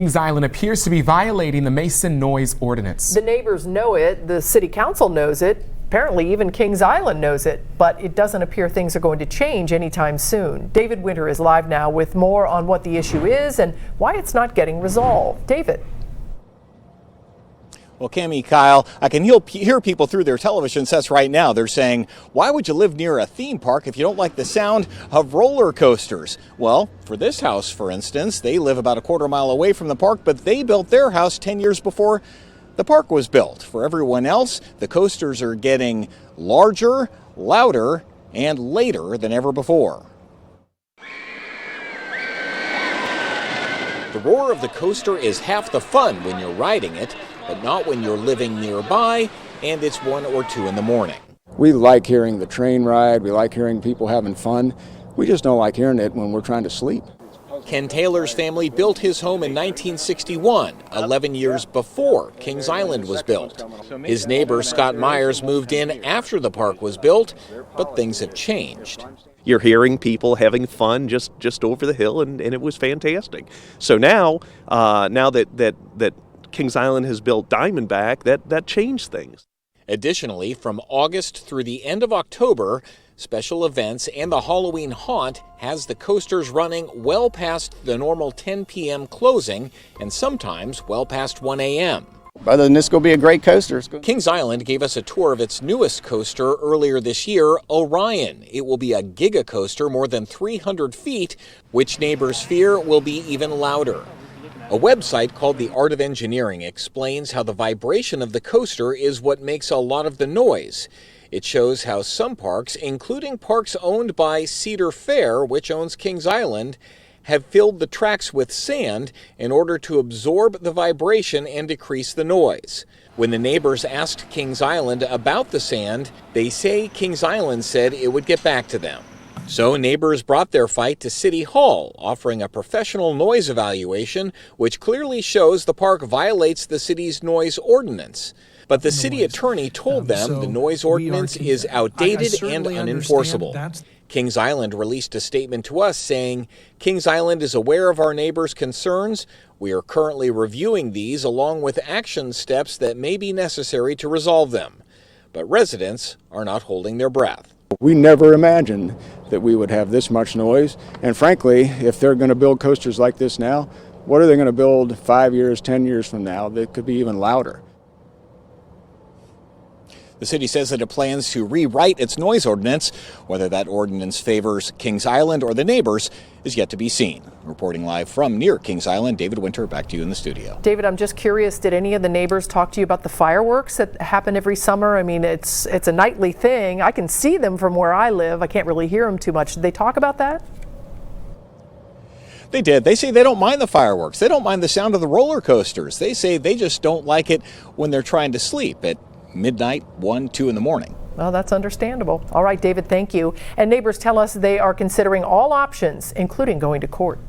Kings Island appears to be violating the Mason noise ordinance. The neighbors know it, the city council knows it, apparently even Kings Island knows it, but it doesn't appear things are going to change anytime soon. David Winter is live now with more on what the issue is and why it's not getting resolved. David. Well, Cami, Kyle, I can hear people through their television sets right now. They're saying, why would you live near a theme park if you don't like the sound of roller coasters? Well, for this house, for instance, they live about a quarter mile away from the park, but they built their house 10 years before the park was built. For everyone else, the coasters are getting larger, louder, and later than ever before. The roar of the coaster is half the fun when you're riding it, but not when you're living nearby and it's 1 or 2 in the morning. We like hearing the train ride, we like hearing people having fun. We just don't like hearing it when we're trying to sleep. Ken Taylor's family built his home in 1961, 11 years before Kings Island was built. His neighbor Scott Myers moved in after the park was built, but things have changed. You're hearing people having fun just over the hill, and it was fantastic. So now that Kings Island has built Diamondback, that changed things. Additionally, from August through the end of October, special events and the Halloween haunt has the coasters running well past the normal 10 p.m. closing and sometimes well past 1 a.m. Other than this, going to be a great coaster. Kings Island gave us a tour of its newest coaster earlier this year, Orion. It will be a giga coaster more than 300 feet, which neighbors fear will be even louder. A website called The Art of Engineering explains how the vibration of the coaster is what makes a lot of the noise. It shows how some parks, including parks owned by Cedar Fair, which owns Kings Island, have filled the tracks with sand in order to absorb the vibration and decrease the noise. When the neighbors asked Kings Island about the sand, they say Kings Island said it would get back to them. So neighbors brought their fight to City Hall, offering a professional noise evaluation, which clearly shows the park violates the city's noise ordinance. But the city attorney told them the noise ordinance is outdated and unenforceable. Kings Island released a statement to us saying, Kings Island is aware of our neighbors' concerns. We are currently reviewing these along with action steps that may be necessary to resolve them. But residents are not holding their breath. We never imagined that we would have this much noise. And frankly, if they're going to build coasters like this now, what are they going to build 5 years, 10 years from now that could be even louder? The city says that it plans to rewrite its noise ordinance. Whether that ordinance favors Kings Island or the neighbors is yet to be seen. Reporting live from near Kings Island, David Winter, back to you in the studio. David, I'm just curious, did any of the neighbors talk to you about the fireworks that happen every summer? I mean, it's a nightly thing. I can see them from where I live. I can't really hear them too much. Did they talk about that? They did. They say they don't mind the fireworks. They don't mind the sound of the roller coasters. They say they just don't like it when they're trying to sleep at midnight, 1, 2 in the morning. Well, that's understandable. All right, David, thank you. And neighbors tell us they are considering all options, including going to court.